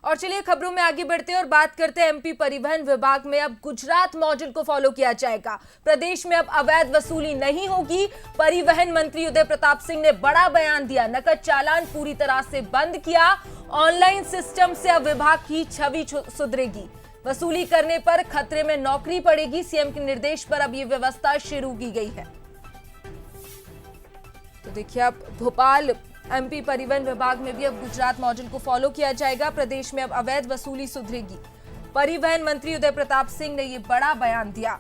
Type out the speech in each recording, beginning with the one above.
और चलिए खबरों में आगे बढ़ते हैं और बात करते हैं एमपी परिवहन विभाग में अब गुजरात मॉडल को फॉलो किया जाएगा। प्रदेश में अब अवैध वसूली नहीं होगी। परिवहन मंत्री उदय प्रताप सिंह ने बड़ा बयान दिया, नकद चालान पूरी तरह से बंद किया। ऑनलाइन सिस्टम से अब विभाग की छवि सुधरेगी। वसूली करने पर खतरे में नौकरी पड़ेगी। सीएम के निर्देश पर अब यह व्यवस्था शुरू की गई है। तो देखिए अब भोपाल एमपी परिवहन विभाग में भी अब गुजरात मॉडल को फॉलो किया जाएगा। प्रदेश में अब अवैध वसूली सुधरेगी। परिवहन मंत्री उदय प्रताप सिंह ने ये बड़ा बयान दिया।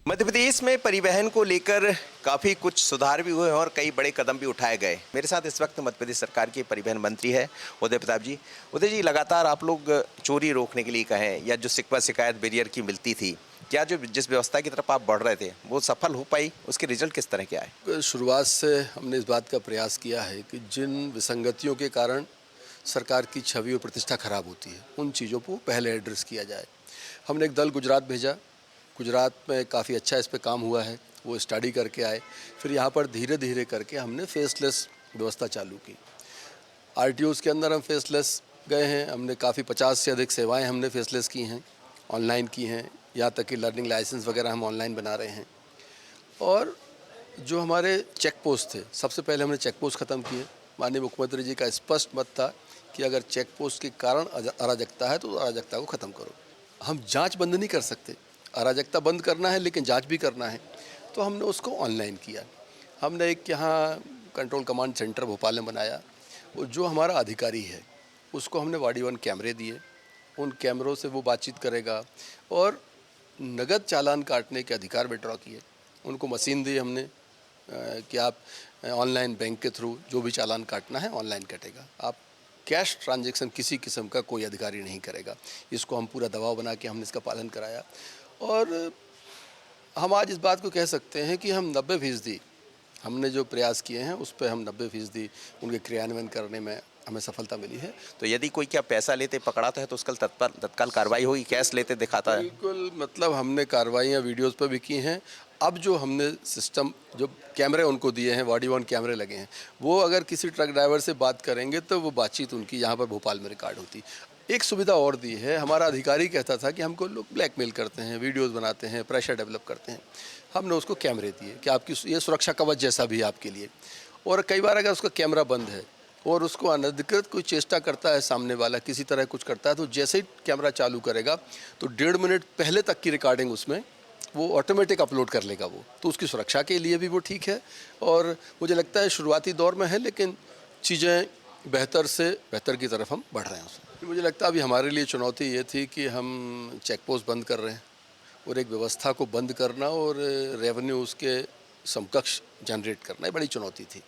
मध्य प्रदेश में परिवहन को लेकर काफी कुछ सुधार भी हुए हैं और कई बड़े कदम भी उठाए गए। मेरे साथ इस वक्त मध्य प्रदेश सरकार के परिवहन मंत्री है उदय प्रताप जी। उदय जी, लगातार आप लोग चोरी रोकने के लिए कहें या जो शिकवा शिकायत बैरियर की मिलती थी, क्या जो जिस व्यवस्था की तरफ आप बढ़ रहे थे वो सफल हो पाई? उसके रिजल्ट किस तरह के आए? शुरुआत से हमने इस बात का प्रयास किया है कि जिन विसंगतियों के कारण सरकार की छवि और प्रतिष्ठा खराब होती है, उन चीज़ों को पहले एड्रेस किया जाए। हमने एक दल गुजरात भेजा। गुजरात में काफ़ी अच्छा इस पे काम हुआ है, वो स्टडी करके आए। फिर यहाँ पर धीरे धीरे करके हमने फेसलेस व्यवस्था चालू की। आरटीओज़ के अंदर हम फेसलेस गए हैं। हमने काफ़ी 50 से अधिक सेवाएँ हमने फेसलेस की हैं, ऑनलाइन की हैं। यहाँ तक कि लर्निंग लाइसेंस वगैरह हम ऑनलाइन बना रहे हैं। और जो हमारे चेक पोस्ट थे, सबसे पहले हमने चेक पोस्ट ख़त्म किए। माननीय मुख्यमंत्री जी का स्पष्ट मत था कि अगर चेक पोस्ट के कारण अराजकता है तो अराजकता को ख़त्म करो। हम जांच बंद नहीं कर सकते, अराजकता बंद करना है लेकिन जांच भी करना है, तो हमने उसको ऑनलाइन किया। हमने एक यहाँ कंट्रोल कमांड सेंटर भोपाल में बनाया और जो हमारा अधिकारी है उसको हमने वाडी वन कैमरे दिए। उन कैमरों से वो बातचीत करेगा और नगद चालान काटने के अधिकार विड्रॉ किए। उनको मशीन दी हमने कि आप ऑनलाइन बैंक के थ्रू जो भी चालान काटना है ऑनलाइन कटेगा। आप कैश ट्रांजैक्शन किसी किस्म का कोई अधिकारी नहीं करेगा। इसको हम पूरा दबाव बना के हमने इसका पालन कराया। और हम आज इस बात को कह सकते हैं कि हम 90% हमने जो प्रयास किए हैं उस पर हम 90% उनके क्रियान्वयन करने में हमें सफलता मिली है। तो यदि कोई क्या पैसा लेते पकड़ाता है तो उसका तत्काल कार्रवाई होगी? कैश लेते दिखाता है? बिल्कुल, मतलब हमने कार्रवाइयाँ वीडियोस पर भी की हैं। अब जो हमने सिस्टम, जो कैमरे उनको दिए हैं, बॉडी वन कैमरे लगे हैं, वो अगर किसी ट्रक ड्राइवर से बात करेंगे तो वो बातचीत उनकी यहाँ पर भोपाल में रिकॉर्ड होती। एक सुविधा और दी है। हमारा अधिकारी कहता था कि हमको लोग ब्लैकमेल करते हैं, वीडियोस बनाते हैं, प्रेशर डेवलप करते हैं। हमने उसको कैमरे दिए कि आपकी ये सुरक्षा कवच जैसा भी है आपके लिए। और कई बार अगर उसका कैमरा बंद है और उसको अनधिकृत कोई चेष्टा करता है, सामने वाला किसी तरह कुछ करता है, तो जैसे ही कैमरा चालू करेगा तो 1.5 मिनट पहले तक की रिकॉर्डिंग उसमें वो ऑटोमेटिक अपलोड कर लेगा वो। तो उसकी सुरक्षा के लिए भी वो ठीक है। और मुझे लगता है शुरुआती दौर में है लेकिन चीज़ें बेहतर से बेहतर की तरफ हम बढ़ रहे हैं उसमें। मुझे लगता है अभी हमारे लिए चुनौती ये थी कि हम चेक पोस्ट बंद कर रहे हैं और एक व्यवस्था को बंद करना और रेवेन्यू उसके समकक्ष जनरेट करना ये बड़ी चुनौती थी।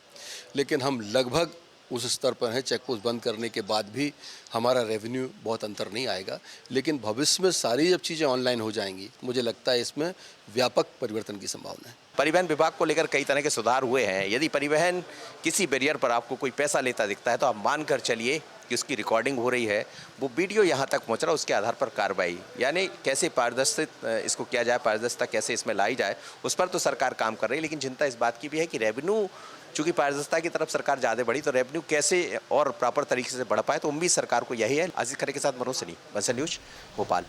लेकिन हम लगभग उस स्तर पर है। चेक पोस्ट बंद करने के बाद भी हमारा रेवेन्यू बहुत अंतर नहीं आएगा। लेकिन भविष्य में सारी जब चीज़ें ऑनलाइन हो जाएंगी, मुझे लगता है इसमें व्यापक परिवर्तन की संभावना है। परिवहन विभाग को लेकर कई तरह के सुधार हुए हैं। यदि परिवहन किसी बैरियर पर आपको कोई पैसा लेता दिखता है तो आप मान कर चलिए कि उसकी रिकॉर्डिंग हो रही है, वो वीडियो यहाँ तक पहुँच रहा है, उसके आधार पर कार्रवाई। यानी कैसे पारदर्शित इसको किया जाए, पारदर्शिता कैसे इसमें लाई जाए, उस पर तो सरकार काम कर रही है। लेकिन चिंता इस बात की भी है कि रेवेन्यू, चूंकि पारदर्शिता की तरफ सरकार ज़्यादा बढ़ी तो रेवेन्यू कैसे और प्रॉपर तरीके से बढ़ पाए, तो उम्मीद सरकार को यही है। आज़िज़ खरे के साथ मनोज सनी, बंसल न्यूज, भोपाल।